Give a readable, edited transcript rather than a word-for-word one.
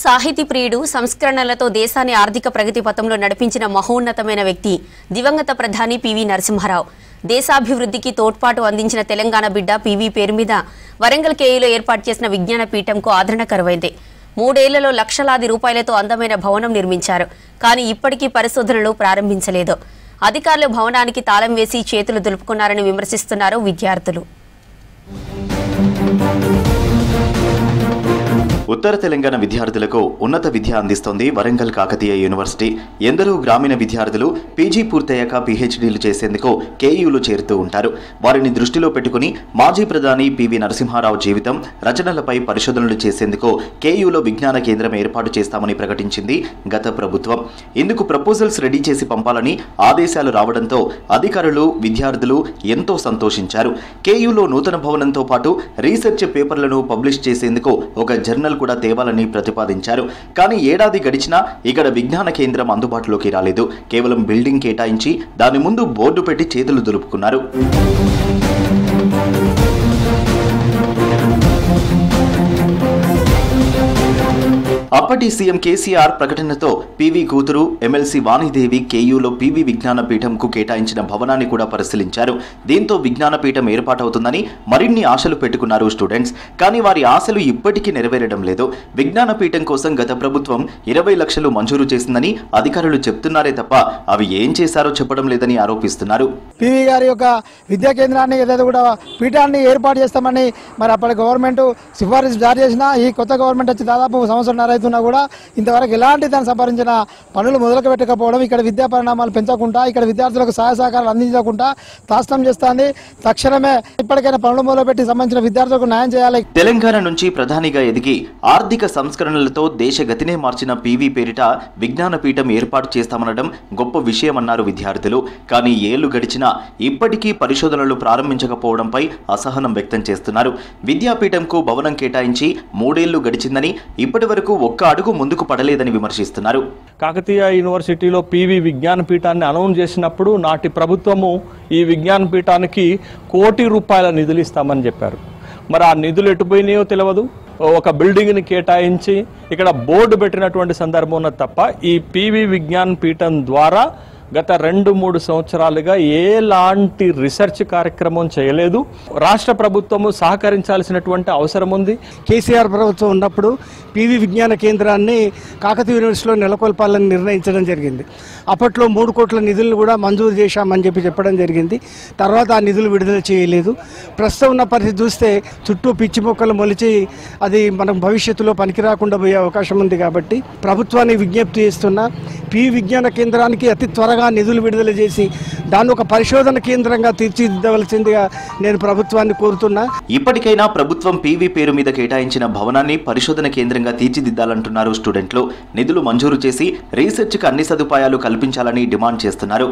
సాహితీ ప్రియుడు సంస్కరణలతో దేశాన్ని ఆర్థిక ప్రగతి పథంలో నడిపించిన మహోన్నతమైన వ్యక్తి దివంగత ప్రధాని పివి నరసింహారావు. దేశాభివృద్ధికి తోడ్పాటు అందించిన తెలంగాణ బిడ్డ పివి పేరు మీద వరంగల్ కేయూలో ఏర్పాటు చేసిన విజ్ఞాన పీఠంకు ఆదరణ కరువైంది. 3 ఏళ్లలో లక్షలాది రూపాయలతో అందమైన భవనం నిర్మించారు. కానీ ఇప్పటికీ పరిశోధనలు ప్రారంభించలేదు. అధికారులు భవనానికి తాళం వేసి చేతులు దులుపుకున్నారని విమర్శిస్తున్నారు విద్యార్థులు. ఉత్తర తెలంగాణ విద్యార్థులకు ఉన్నత విద్య అందిస్తోంది వరంగల్ కాకతీయ యూనివర్సిటీ. ఎందరో గ్రామీణ విద్యార్థులు పీజీ పూర్తయ్యాక పీహెచ్డీలు చేసేందుకు కేయూలో చేరుతూ ఉంటారు. వారిని దృష్టిలో పెట్టుకుని మాజీ ప్రధాని పివి నరసింహారావు జీవితం, రచనలపై పరిశోధనలు చేసేందుకు కేయూలో విజ్ఞాన కేంద్రం ఏర్పాటు చేస్తామని ప్రకటించింది గత ప్రభుత్వం. ఇందుకు ప్రపోజల్స్ రెడీ చేసి పంపాలని ఆదేశాలు రావడంతో అధికారులు, విద్యార్థులు ఎంతో సంతోషించారు. కేయూలో నూతన భవనంతో పాటు రీసెర్చ్ పేపర్లను పబ్లిష్ చేసేందుకు ఒక జర్నల్ కూడా తేవాలని ప్రతిపాదించారు. కానీ ఏడాది గడిచినా ఇక్కడ విజ్ఞాన కేంద్రం అందుబాటులోకి రాలేదు. కేవలం బిల్డింగ్ కేటాయించి దాని ముందు బోర్డు పెట్టి చేతులు దులుపుకున్నారు. అప్పటి సీఎం కేసీఆర్ ప్రకటనతో పీవీ కూతురు ఎమ్మెల్సీ వాణిదేవి కేయూలో పీవీ విజ్ఞాన పీఠంకు కేటాయించిన భవనాన్ని కూడా పరిశీలించారు. దీంతో విజ్ఞాన పీఠం ఏర్పాటవుతుందని మరిన్ని ఆశలు పెట్టుకున్నారు స్టూడెంట్స్. కానీ వారి ఆశలు ఇప్పటికీ నెరవేరడం లేదు. విజ్ఞాన పీఠం కోసం గత ప్రభుత్వం 20 లక్షలు మంజూరు చేసిందని అధికారులు చెప్తున్నారే తప్ప అవి ఏం చేశారో చెప్పడం లేదని ఆరోపిస్తున్నారు. పీవీ గారి యొక్క విద్యా కేంద్రాన్ని ఏదైతే కూడా పీఠాన్ని ఏర్పాటు చేస్తామని మరి అప్పటి గవర్నమెంట్ సిఫారసు జారీ చేసినా ఈ కొత్త గవర్నమెంట్ వచ్చి దాదాపు సంవత్సరం కూడా ఇంతవరకు ఎలాంటి దానికి సంపాదించిన పనులు మొదలుకు పెట్టకపోవడం, ఇక్కడ విద్యా పరిణామాలు పెంచకుండా, ఇక్కడ విద్యార్థులకు సహాయ సహకారాలు అందించకుండా తాస్తం చేస్తుంది. తక్షణమే ఇప్పటికైనా పనులు మొదలుపెట్టి సంబంధించిన విద్యార్థులకు న్యాయం చేయాలి. తెలంగాణ నుంచి ప్రధానిగా ఎదిగి ఆర్థిక సంస్కరణలతో దేశ గతినే మార్చిన పీవీ పేరిట విజ్ఞాన పీఠం ఏర్పాటు చేస్తామనడం గొప్ప విషయమన్నారు విద్యార్థులు. కానీ ఏళ్లు గడిచినా ఇప్పటికీ పరిశోధనలు ప్రారంభించకపోవడంపై అసహనం వ్యక్తం చేస్తున్నారు. విద్యాపీఠంకు భవనం కేటాయించి 3 ఏళ్లు గడిచిందని ఇప్పటి వరకు ఒక్క అడుగు ముందుకు పడలేదని విమర్శిస్తున్నారు. కాకతీయ యూనివర్సిటీలో పీవీ విజ్ఞాన పీఠాన్ని అనౌన్స్ చేసినప్పుడు నాటి ప్రభుత్వము ఈ విజ్ఞాన పీఠానికి ₹1 కోటి నిధులు ఇస్తామని చెప్పారు. మరి ఆ నిధులు ఎటుపోయినాయో తెలియదు. ఒక బిల్డింగ్ని కేటాయించి ఇక్కడ బోర్డు పెట్టినటువంటి సందర్భం ఉన్నది తప్ప ఈ పీవీ విజ్ఞాన పీఠం ద్వారా గత 2-3 సంవత్సరాలుగా ఎలాంటి రీసెర్చ్ కార్యక్రమం చేయలేదు. రాష్ట్ర ప్రభుత్వము సహకరించాల్సినటువంటి అవసరం ఉంది. కేసీఆర్ ప్రభుత్వం ఉన్నప్పుడు పీవీ విజ్ఞాన కేంద్రాన్ని కాకతీయ యూనివర్సిటీలో నెలకొల్పాలని నిర్ణయించడం జరిగింది. అప్పట్లో 3 కోట్ల నిధులను కూడా మంజూరు చేశామని చెప్పడం జరిగింది. తర్వాత ఆ నిధులు విడుదల చేయలేదు. ప్రస్తుతం ఉన్న పరిస్థితి చూస్తే చుట్టూ పిచ్చి మొక్కలు మొలిచి అది మనం భవిష్యత్తులో పనికి రాకుండా పోయే అవకాశం ఉంది. కాబట్టి ప్రభుత్వాన్ని విజ్ఞప్తి చేస్తున్నా పీవీ విజ్ఞాన కేంద్రానికి అతి త్వరగా నిధులు విడుదల చేసి దాన్ని ఒక పరిశోధన కేంద్రంగా తీర్చిదిద్దవలసిందిగా నేను ప్రభుత్వాన్ని కోరుతున్నా. ఇప్పటికైనా ప్రభుత్వం పీవీ పేరు మీద కేటాయించిన భవనాన్ని పరిశోధన కేంద్రంగా తీర్చిదిద్దాలంటున్నారు స్టూడెంట్లు. నిధులు మంజూరు చేసి రీసెర్చ్కి అన్ని సదుపాయాలు కల్పించాలని డిమాండ్ చేస్తున్నారు.